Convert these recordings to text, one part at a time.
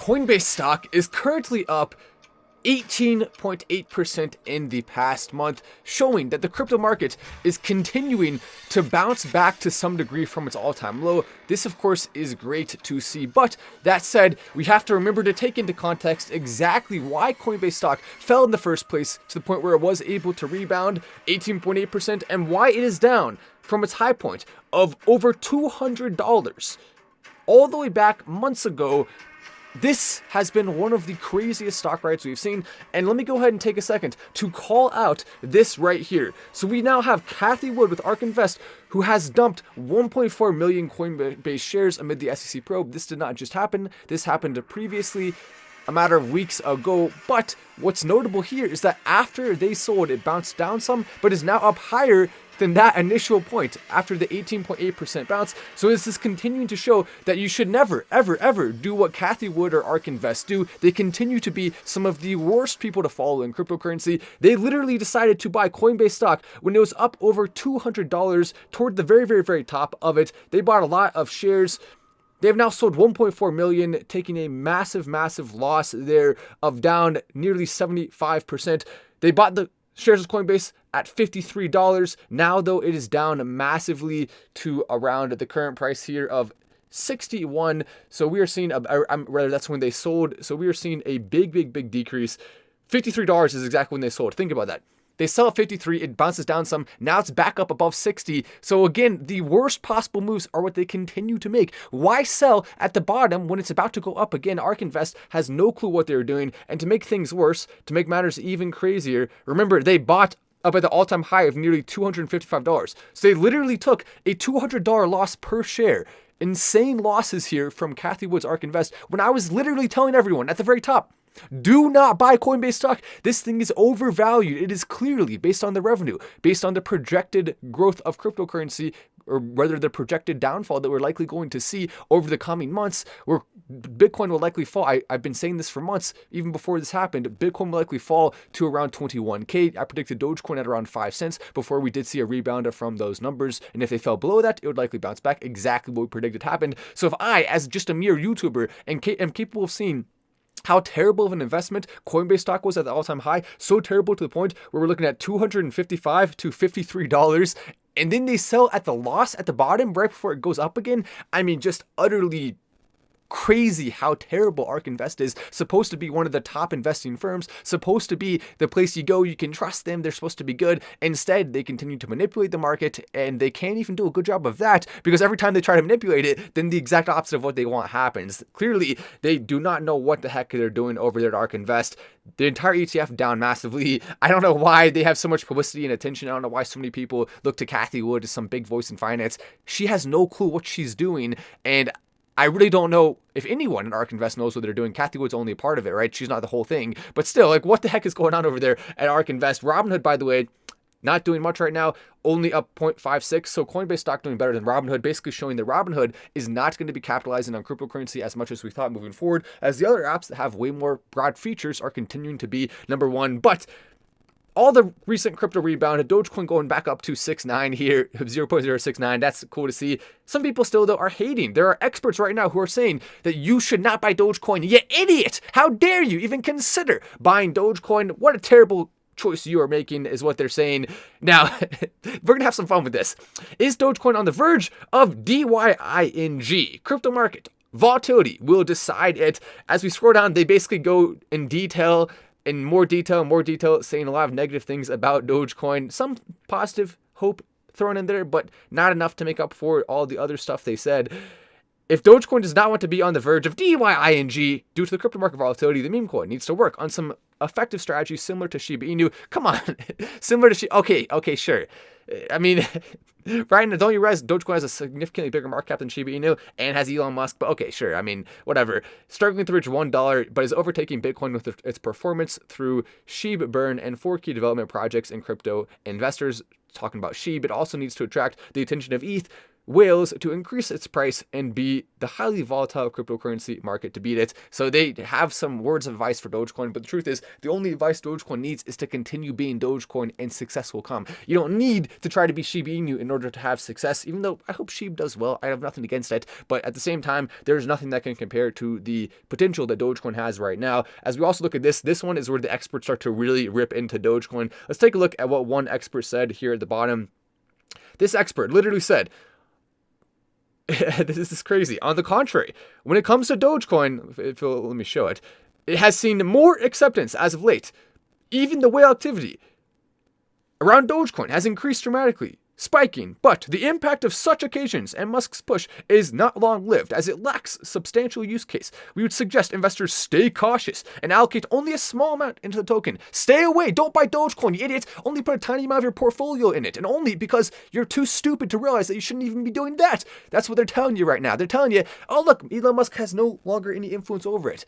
Coinbase stock is currently up 18.8% in the past month, showing that the crypto market is continuing to bounce back to some degree from its all-time low. This, of course, is great to see. But that said, we have to remember to take into context exactly why Coinbase stock fell in the first place to the point where it was able to rebound 18.8% and why it is down from its high point of over $200 all the way back months ago. This has been one of the craziest stock rides we've seen, and let me go ahead and take a second to call out this right here. So we now have Cathie Wood with ARK Invest, who has dumped 1.4 million Coinbase shares amid the SEC probe. This did not just happen. This happened previously, a matter of weeks ago. But what's notable here is that after they sold, it bounced down some, but is now up higher than that initial point after the 18.8% bounce. So this is continuing to show that you should never, ever do what Cathie Wood or ARK Invest do. They continue to be some of the worst people to follow in cryptocurrency. They literally decided to buy Coinbase stock when it was up over $200 toward the very top of it. They bought a lot of shares. They have now sold 1.4 million, taking a massive loss there of down nearly 75%. They bought the shares of Coinbase at $53. Now, though, it is down massively to around the current price here of 61. So we are seeing, rather that's when they sold. So we are seeing a big decrease. $53 is exactly when they sold. Think about that. They sell at 53, it bounces down some, now it's back up above 60. So again, the worst possible moves are what they continue to make. Why sell at the bottom when it's about to go up again? ARK Invest has no clue what they're doing. And to make things worse, to make matters even crazier, remember, they bought up at the all-time high of nearly $255. So they literally took a $200 loss per share. Insane losses here from Cathie Wood's ARK Invest, when I was literally telling everyone at the very top, do not buy Coinbase stock. This thing is overvalued. It is clearly based on the revenue, based on the projected growth of cryptocurrency, or rather the projected downfall that we're likely going to see over the coming months, where Bitcoin will likely fall. I've been saying this for months, even before this happened. Bitcoin will likely fall to around 21K. I predicted Dogecoin at around 5 cents before we did see a rebound from those numbers. And if they fell below that, it would likely bounce back. Exactly what we predicted happened. So if I, as just a mere YouTuber, am capable of seeing how terrible of an investment Coinbase stock was at the all-time high, so terrible to the point where we're looking at $255 to $53, and then they sell at the loss at the bottom right before it goes up again. I mean, just utterly crazy how terrible ARK Invest is. Supposed to be one of the top investing firms, supposed to be the place you go, you can trust them, they're supposed to be good. Instead, they continue to manipulate the market, and they can't even do a good job of that, because every time they try to manipulate it, then the exact opposite of what they want happens. Clearly, they do not know what the heck they're doing over there at ARK Invest. The entire ETF down massively. I don't know why they have so much publicity and attention. I don't know why so many people look to Cathie Wood as some big voice in finance. She has no clue what she's doing, and I really don't know if anyone in ARK Invest knows what they're doing. Cathie Wood's only a part of it, right? She's not the whole thing. But still, like, what the heck is going on over there at ARK Invest? Robinhood, by the way, not doing much right now, only up 0.56. So Coinbase stock doing better than Robinhood, basically showing that Robinhood is not going to be capitalizing on cryptocurrency as much as we thought moving forward, as the other apps that have way more broad features are continuing to be number one. But all the recent crypto rebound, Dogecoin going back up to 6.9 here, 0.069. That's cool to see. Some people still, though, are hating. There are experts right now who are saying that you should not buy Dogecoin. You idiot! How dare you even consider buying Dogecoin? What a terrible choice you are making, is what they're saying. Now, we're going to have some fun with this. Is Dogecoin on the verge of DYING? Crypto market volatility will decide it. As we scroll down, they basically go in more detail, saying a lot of negative things about Dogecoin. Some positive hope thrown in there, but not enough to make up for all the other stuff they said. If Dogecoin does not want to be on the verge of DYING due to the crypto market volatility, the meme coin needs to work on some effective strategies similar to Shiba Inu. Come on, similar to Shiba. Okay, sure. I mean, right now, don't you realize Dogecoin has a significantly bigger market cap than Shiba Inu and has Elon Musk? But okay, sure. I mean, whatever. Struggling to reach $1, but is overtaking Bitcoin with its performance through SHIB burn and 4 key development projects in crypto. Investors talking about SHIB. It also needs to attract the attention of ETH, whales to increase its price and be the highly volatile cryptocurrency market to beat it. So they have some words of advice for Dogecoin, but the truth is the only advice Dogecoin needs is to continue being Dogecoin and success will come. You don't need to try to be Shiba Inu in order to have success, even though I hope SHIB does well. I have nothing against it, but at the same time, there's nothing that can compare to the potential that Dogecoin has right now. As we also look at this one is where the experts start to really rip into Dogecoin. Let's take a look at what one expert said here at the bottom. This expert literally said, this is crazy. On the contrary, when it comes to Dogecoin, let me show it. It has seen more acceptance as of late. Even the whale activity around Dogecoin has increased dramatically, spiking. But the impact of such occasions and Musk's push is not long-lived, as it lacks substantial use case. We would suggest investors stay cautious and allocate only a small amount into the token. Stay away. Don't buy Dogecoin, you idiots. Only put a tiny amount of your portfolio in it, and only because you're too stupid to realize that you shouldn't even be doing that. That's what they're telling you right now. They're telling you, oh look, Elon Musk has no longer any influence over it.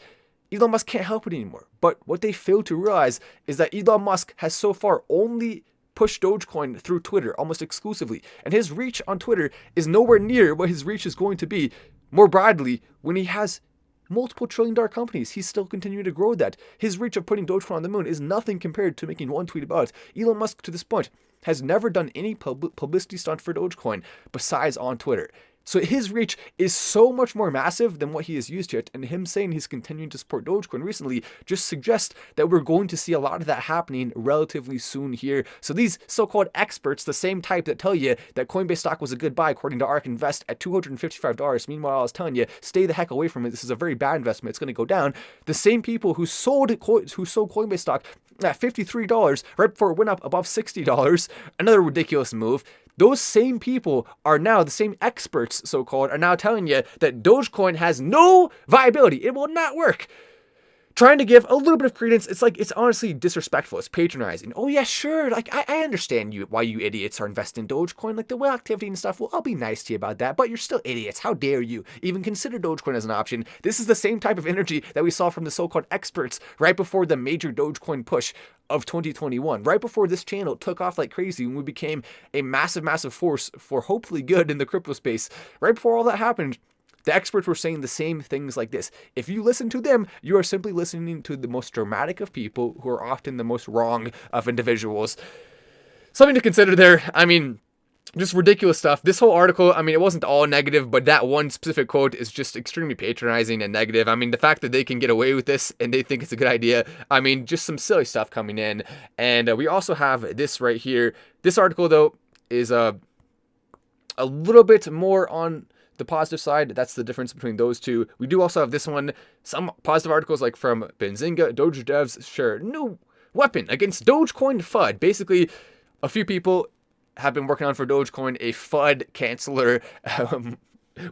Elon Musk can't help it anymore. But what they fail to realize is that Elon Musk has so far only push Dogecoin through Twitter almost exclusively, and his reach on Twitter is nowhere near what his reach is going to be more broadly when he has multiple trillion-dollar companies. He's still continuing to grow that. His reach of putting Dogecoin on the moon is nothing compared to making one tweet about it. Elon Musk, to this point, has never done any publicity stunt for Dogecoin besides on Twitter. So his reach is so much more massive than what he has used yet, and him saying he's continuing to support Dogecoin recently just suggests that we're going to see a lot of that happening relatively soon here. So these so-called experts, the same type that tell you that Coinbase stock was a good buy according to ARK Invest at $255, meanwhile I was telling you, stay the heck away from it, this is a very bad investment, it's going to go down. The same people who sold Coinbase stock at $53 right before it went up above $60, another ridiculous move. Those same people are now, the same experts, so-called, are now telling you that Dogecoin has no viability. It will not work. Trying to give a little bit of credence, it's honestly disrespectful. It's patronizing. Oh yeah, sure. Like I understand why you idiots are investing in Dogecoin. Like the whale activity and stuff. Well, I'll be nice to you about that. But you're still idiots. How dare you even consider Dogecoin as an option? This is the same type of energy that we saw from the so-called experts right before the major Dogecoin push of 2021. Right before this channel took off like crazy when we became a massive, massive force for hopefully good in the crypto space. Right before all that happened, the experts were saying the same things like this. If you listen to them, you are simply listening to the most dramatic of people who are often the most wrong of individuals. Something to consider there. I mean, just ridiculous stuff. This whole article, I mean, it wasn't all negative, but that one specific quote is just extremely patronizing and negative. I mean, the fact that they can get away with this and they think it's a good idea, I mean, just some silly stuff coming in. And we also have this right here. This article, though, is a little bit more on the positive side. That's the difference between those two. We do also have this one, some positive articles like from Benzinga, Doge devs share new weapon against Dogecoin FUD. Basically, a few people have been working on for Dogecoin a FUD canceller,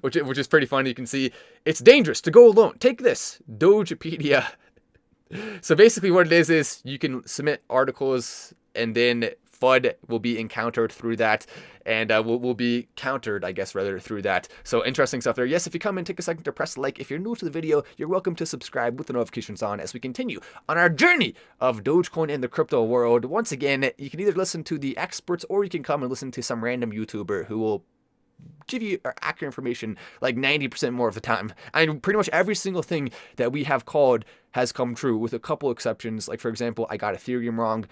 which is pretty funny. You can see it's dangerous to go alone. Take this, Dogepedia. So basically what it is you can submit articles and then FUD will be encountered through that, and will be countered, I guess, rather, through that. So interesting stuff there. Yes, if you come and take a second to press like. If you're new to the video, you're welcome to subscribe with the notifications on as we continue on our journey of Dogecoin in the crypto world. Once again, you can either listen to the experts or you can come and listen to some random YouTuber who will give you accurate information like 90% more of the time. I mean, pretty much every single thing that we have called has come true, with a couple exceptions. Like, for example, I got Ethereum wrong.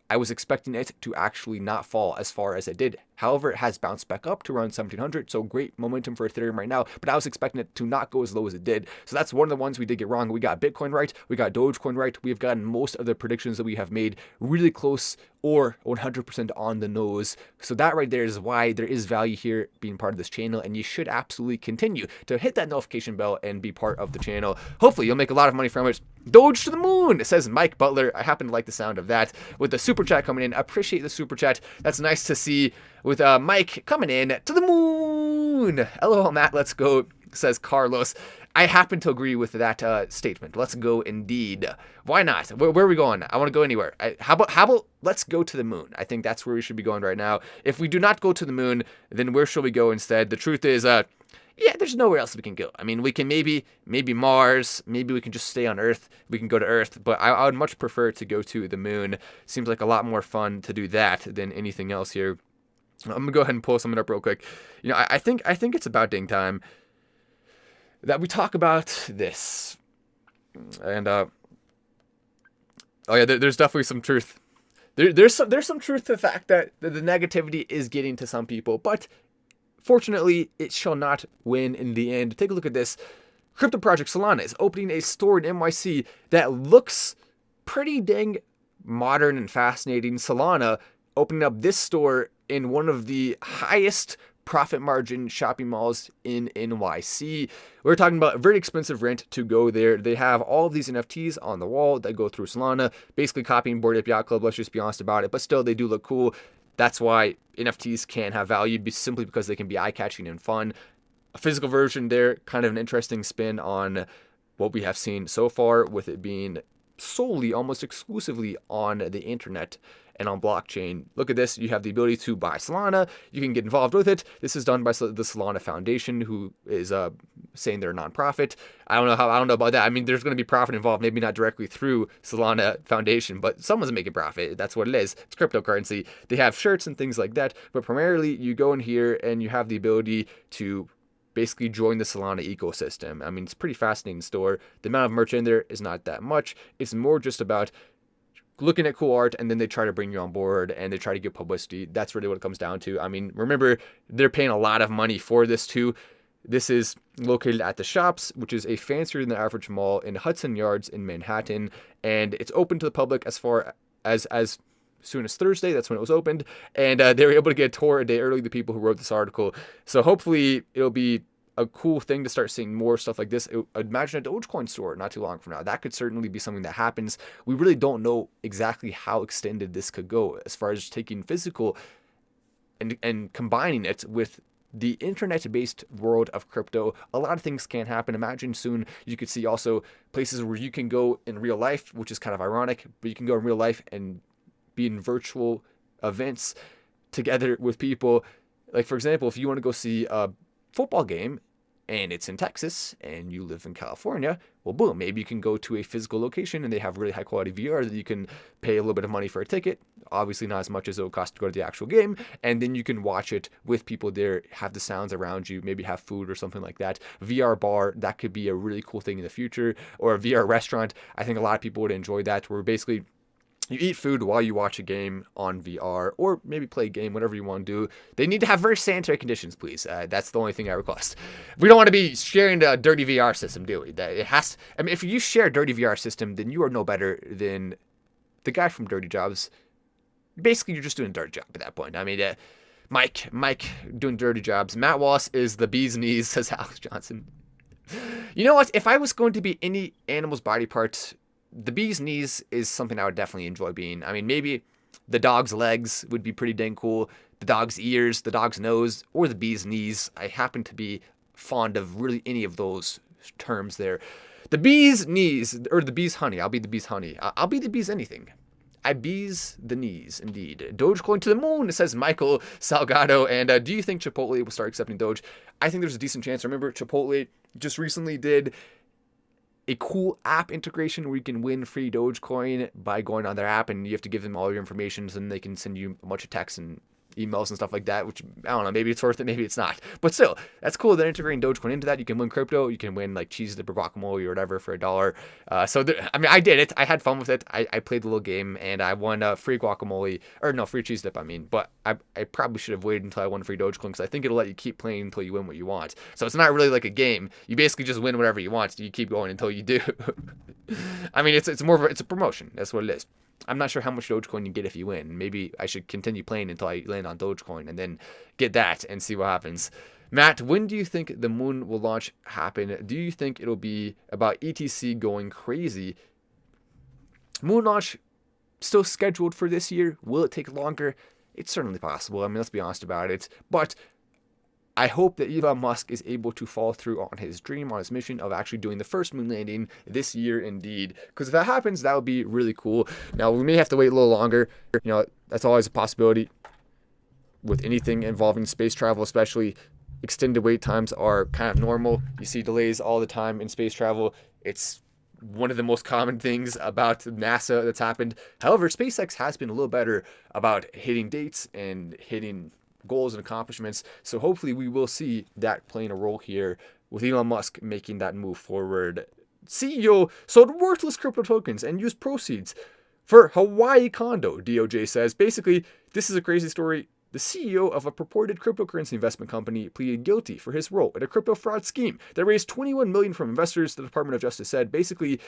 I was expecting it to actually not fall as far as it did. However, it has bounced back up to around 1700, so great momentum for Ethereum right now, but I was expecting it to not go as low as it did. So that's one of the ones we did get wrong. We got Bitcoin right, we got Dogecoin right, we've gotten most of the predictions that we have made really close or 100% on the nose. So that right there is why there is value here being part of this channel, and you should absolutely continue to hit that notification bell and be part of the channel. Hopefully you'll make a lot of money from it. Doge to the moon, it says Mike Butler. I happen to like the sound of that. With the super chat coming in, I appreciate the super chat. That's nice to see. With Mike coming in to the moon. LOL, Matt, let's go, says Carlos. I happen to agree with that statement. Let's go indeed. Why not? Where are we going? I want to go anywhere. How about let's go to the moon? I think that's where we should be going right now. If we do not go to the moon, then where shall we go instead? The truth is, yeah, there's nowhere else we can go. I mean, we can maybe Mars, maybe we can just stay on Earth. We can go to Earth, but I would much prefer to go to the moon. Seems like a lot more fun to do that than anything else here. I'm gonna go ahead and pull something up real quick. I think it's about dang time that we talk about this. And oh yeah, there's definitely some truth. There's some truth to the fact that the negativity is getting to some people, but fortunately, it shall not win in the end. Take a look at this. Crypto project Solana is opening a store in NYC that looks pretty dang modern and fascinating. Solana opening up this store in one of the highest profit margin shopping malls in NYC. We're talking about a very expensive rent to go there. They have all of these NFTs on the wall that go through Solana, basically copying Bored Ape Yacht Club. Let's just be honest about it. But still, they do look cool. That's why NFTs can have value, simply because they can be eye-catching and fun. A physical version there, kind of an interesting spin on what we have seen so far, with it being solely, almost exclusively on the internet and on blockchain. Look at this. You have the ability to buy Solana. You can get involved with it. This is done by the Solana Foundation, who is saying they're a nonprofit. I don't know about that. I mean, there's going to be profit involved, maybe not directly through Solana Foundation, but someone's making profit. That's what it is. It's cryptocurrency. They have shirts and things like that, but primarily you go in here and you have the ability to basically join the Solana ecosystem. I mean, it's a pretty fascinating store. The amount of merch in there is not that much. It's more just about looking at cool art, and then they try to bring you on board and they try to get publicity. That's really what it comes down to. I mean, remember, they're paying a lot of money for this too. This is located at the Shops, which is a fancier than the average mall in Hudson Yards in Manhattan, and it's open to the public as far as soon as Thursday. That's when it was opened, and they were able to get a tour a day early, the people who wrote this article. So hopefully it'll be a cool thing to start seeing more stuff like this. Imagine a Dogecoin store not too long from now. That could certainly be something that happens. We really don't know exactly how extended this could go as far as taking physical and combining it with the internet-based world of crypto. A lot of things can happen. Imagine soon you could see also places where you can go in real life, which is kind of ironic, but you can go in real life and be in virtual events together with people. Like, for example, if you want to go see a football game and it's in Texas and you live in California, well, boom, maybe you can go to a physical location and they have really high quality VR that you can pay a little bit of money for a ticket, obviously not as much as it would cost to go to the actual game, and then you can watch it with people there, have the sounds around you, maybe have food or something like that. VR bar, that could be a really cool thing in the future, or a VR restaurant. I think a lot of people would enjoy that, where basically you eat food while you watch a game on VR, or maybe play a game, whatever you want to do. They need to have very sanitary conditions, please. That's the only thing I request. We don't want to be sharing a dirty VR system, do we? It has. I mean, if you share a dirty VR system, then you are no better than the guy from Dirty Jobs. Basically, you're just doing a dirty job at that point. I mean, Mike doing dirty jobs. Matt Wallace is the bee's knees, says Alex Johnson. You know what? If I was going to be any animal's body part, the bee's knees is something I would definitely enjoy being. I mean, maybe the dog's legs would be pretty dang cool. The dog's ears, the dog's nose, or the bee's knees. I happen to be fond of really any of those terms there. The bee's knees, or the bee's honey. I'll be the bee's honey. I'll be the bee's anything. I bees the knees, indeed. Dogecoin to the moon, says Michael Salgado. And do you think Chipotle will start accepting Doge? I think there's a decent chance. Remember, Chipotle just recently did a cool app integration where you can win free Dogecoin by going on their app, and you have to give them all your information, so then they can send you a bunch of texts and emails and stuff like that, which, I don't know, maybe it's worth it, maybe it's not. But still, that's cool. They're integrating Dogecoin into that. You can win crypto. You can win like cheese dip or guacamole or whatever for $1. I mean, I did it. I had fun with it. I played the little game and I won free guacamole, or no, free cheese dip, I mean. But I probably should have waited until I won free Dogecoin, because I think it'll let you keep playing until you win what you want. So it's not really like a game. You basically just win whatever you want. You keep going until you do. I mean, it's more of it's a promotion. That's what it is. I'm not sure how much Dogecoin you get if you win. Maybe I should continue playing until I land on Dogecoin and then get that and see what happens. Matt, when do you think the moon will launch happen? Do you think it'll be about ETC going crazy? Moon launch still scheduled for this year. Will it take longer? It's certainly possible. I mean, let's be honest about it. But I hope that Elon Musk is able to follow through on his dream, on his mission of actually doing the first moon landing this year indeed. Because if that happens, that would be really cool. Now, we may have to wait a little longer. You know, that's always a possibility with anything involving space travel, especially. Extended wait times are kind of normal. You see delays all the time in space travel. It's one of the most common things about NASA that's happened. However, SpaceX has been a little better about hitting dates and hitting goals and accomplishments. So hopefully we will see that playing a role here with Elon Musk making that move forward. CEO sold worthless crypto tokens and used proceeds for Hawaii condo, DOJ says. Basically, this is a crazy story. The CEO of a purported cryptocurrency investment company pleaded guilty for his role in a crypto fraud scheme that raised $21 million from investors, the Department of Justice said. Basically,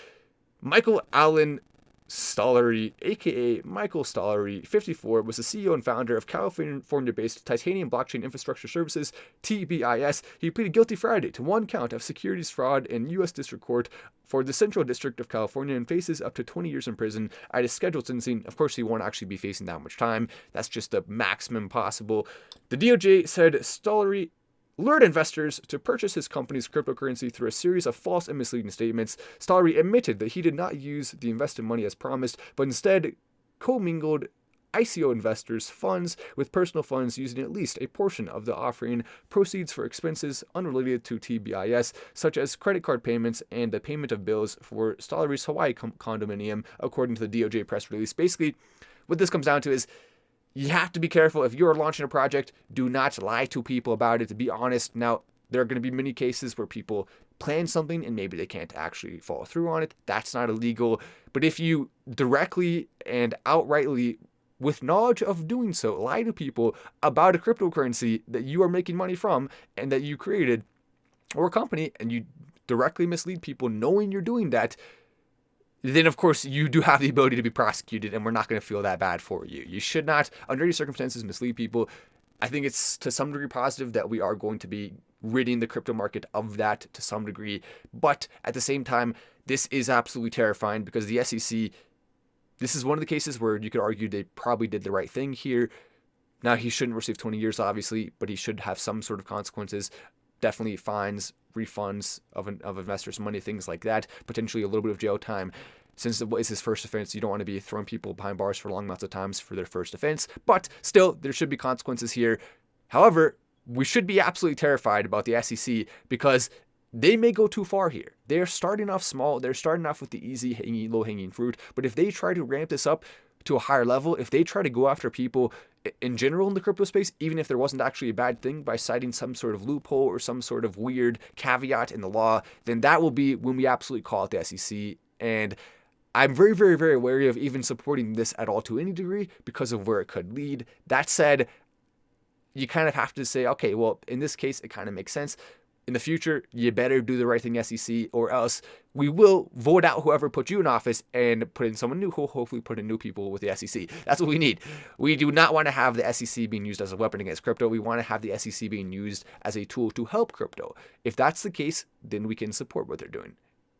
Michael Allen Stollery, aka Michael Stollery, 54, was the CEO and founder of California-based Titanium Blockchain Infrastructure Services, TBIS. He pleaded guilty Friday to one count of securities fraud in U.S. District Court for the Central District of California and faces up to 20 years in prison at his scheduled sentencing. Of course, he won't actually be facing that much time. That's just the maximum possible. The DOJ said Stollery lured investors to purchase his company's cryptocurrency through a series of false and misleading statements. Stollery admitted that he did not use the invested money as promised, but instead commingled ICO investors' funds with personal funds using at least a portion of the offering proceeds for expenses unrelated to TBIS, such as credit card payments and the payment of bills for Stollery's Hawaii condominium, according to the DOJ press release. Basically, what this comes down to is you have to be careful. If you're launching a project, do not lie to people about it. To be honest, now, there are going to be many cases where people plan something and maybe they can't actually follow through on it. That's not illegal. But if you directly and outrightly, with knowledge of doing so, lie to people about a cryptocurrency that you are making money from and that you created, or a company, and you directly mislead people knowing you're doing that, then of course you do have the ability to be prosecuted, and we're not going to feel that bad for you. You should not, under any circumstances, mislead people. I think it's to some degree positive that we are going to be ridding the crypto market of that to some degree. But at the same time, this is absolutely terrifying because the SEC, this is one of the cases where you could argue they probably did the right thing here. Now, he shouldn't receive 20 years, obviously, but he should have some sort of consequences. Definitely fines, refunds of investors' money, things like that. Potentially a little bit of jail time. Since it was his first offense, you don't want to be throwing people behind bars for long amounts of times for their first offense. But still, there should be consequences here. However, we should be absolutely terrified about the SEC because they may go too far here. They're starting off small. They're starting off with the easy, low-hanging fruit. But if they try to ramp this up to a higher level, if they try to go after people in general in the crypto space, even if there wasn't actually a bad thing, by citing some sort of loophole or some sort of weird caveat in the law, then that will be when we absolutely call it the SEC. And I'm very, very, very wary of even supporting this at all to any degree because of where it could lead. That said, you kind of have to say, okay, well, in this case, it kind of makes sense. In the future, you better do the right thing, SEC, or else we will vote out whoever put you in office and put in someone new who will hopefully put in new people with the SEC. That's what we need. We do not want to have the SEC being used as a weapon against crypto. We want to have the SEC being used as a tool to help crypto. If that's the case, then we can support what they're doing.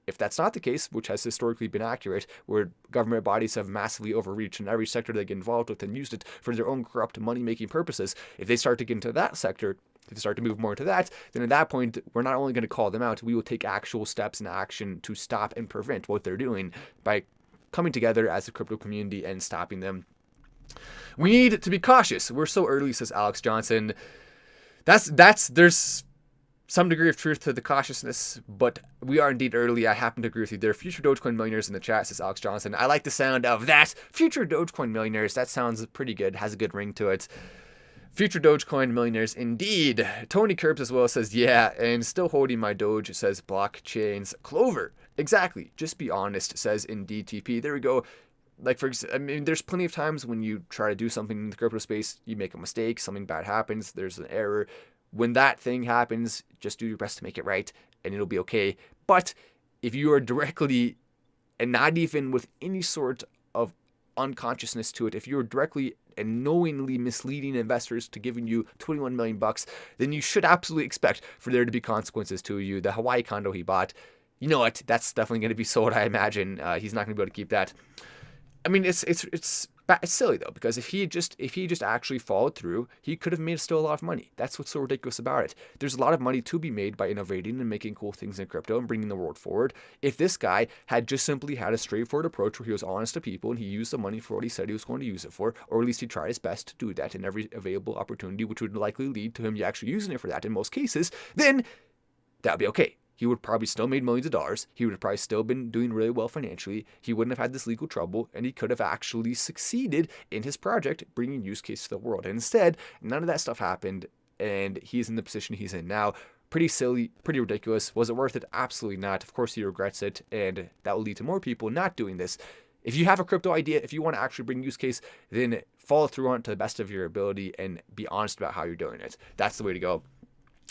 If that's not the case, which has historically been accurate, where government bodies have massively overreached in every sector they get involved with and used it for their own corrupt money-making purposes, if they start to get into that sector, if they start to move more into that, then at that point, we're not only going to call them out, we will take actual steps and action to stop and prevent what they're doing by coming together as a crypto community and stopping them. We need to be cautious. We're so early, says Alex Johnson. There's some degree of truth to the cautiousness, but we are indeed early. I happen to agree with you. There are future Dogecoin millionaires in the chat, says Alex Johnson. I like the sound of that. Future Dogecoin millionaires. That sounds pretty good. Has a good ring to it. Future Dogecoin millionaires, indeed. Tony Curbs as well says, yeah, and still holding my Doge, says Blockchains. Clover. Exactly. Just be honest, says Indeed TP. There we go. Like, there's plenty of times when you try to do something in the crypto space, you make a mistake, something bad happens, there's an error. When that thing happens, just do your best to make it right, and it'll be okay. But if you are directly, and not even with any sort of unconsciousness to it, if you're directly and knowingly misleading investors to giving you $21 million, then you should absolutely expect for there to be consequences to you. The Hawaii condo he bought, you know what? That's definitely going to be sold, I imagine. He's not going to be able to keep that. I mean, it's silly though, because if he just actually followed through, he could have made still a lot of money. That's what's so ridiculous about it. There's a lot of money to be made by innovating and making cool things in crypto and bringing the world forward. If this guy had just simply had a straightforward approach where he was honest to people and he used the money for what he said he was going to use it for, or at least he tried his best to do that in every available opportunity, which would likely lead to him actually using it for that in most cases, then that would be okay. he would probably still made millions of dollars. He would have probably still been doing really well financially. He wouldn't have had this legal trouble, and he could have actually succeeded in his project, bringing use case to the world. And instead, none of that stuff happened, and he's in the position he's in now. Pretty silly, pretty ridiculous. Was it worth it? Absolutely not. Of course, he regrets it, and that will lead to more people not doing this. If you have a crypto idea, if you want to actually bring use case, then follow through on it to the best of your ability and be honest about how you're doing it. That's the way to go.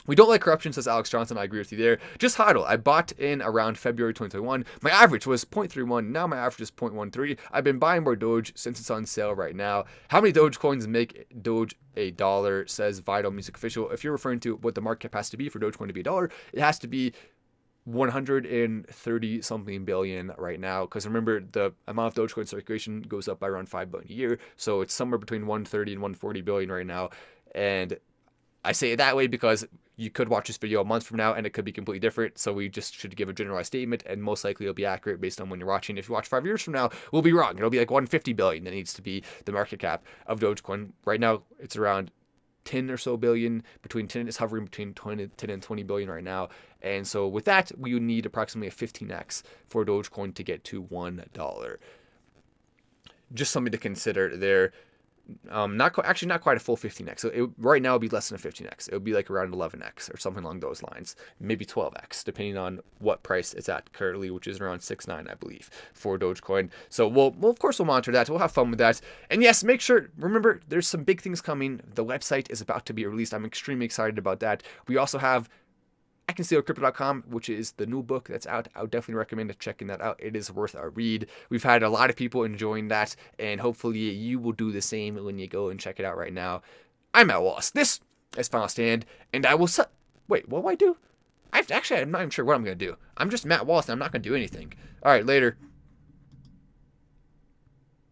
We don't like corruption, says Alex Johnson. I agree with you there. Just hodl. I bought in around February 2021. My average was 0.31. Now my average is 0.13. I've been buying more Doge since it's on sale right now. How many Dogecoins make Doge $1, says Vital Music Official. If you're referring to what the market cap has to be for Dogecoin to be $1, it has to be 130 something billion right now, because remember, the amount of Dogecoin circulation goes up by around 5 billion a year, so it's somewhere between 130 and 140 billion right now. And I say it that way because you could watch this video a month from now and it could be completely different, so we just should give a generalized statement, and most likely it'll be accurate based on when you're watching. If you watch 5 years from now, we'll be wrong. It'll be like 150 billion that needs to be the market cap of Dogecoin. Right now it's around 10 or so billion, between 10, it's hovering between 10 and 20 billion right now. And so with that, we would need approximately a 15x for Dogecoin to get to $1. Just something to consider there. Not quite a full 15x. So right now it would be less than a 15x. It would be like around 11x or something along those lines. Maybe 12x, depending on what price it's at currently, which is around 6.9, I believe, for Dogecoin. So we'll of course we'll monitor that. We'll have fun with that. And yes, remember, there's some big things coming. The website is about to be released. I'm extremely excited about that. We also have ICanSeeCrypto.com, which is the new book that's out. I would definitely recommend checking that out. It is worth a read. We've had a lot of people enjoying that, and hopefully you will do the same when you go and check it out right now. I'm Matt Wallace. This is Final Stand, and I will wait, what do I do? I'm not even sure what I'm going to do. I'm just Matt Wallace, and I'm not going to do anything. All right, later.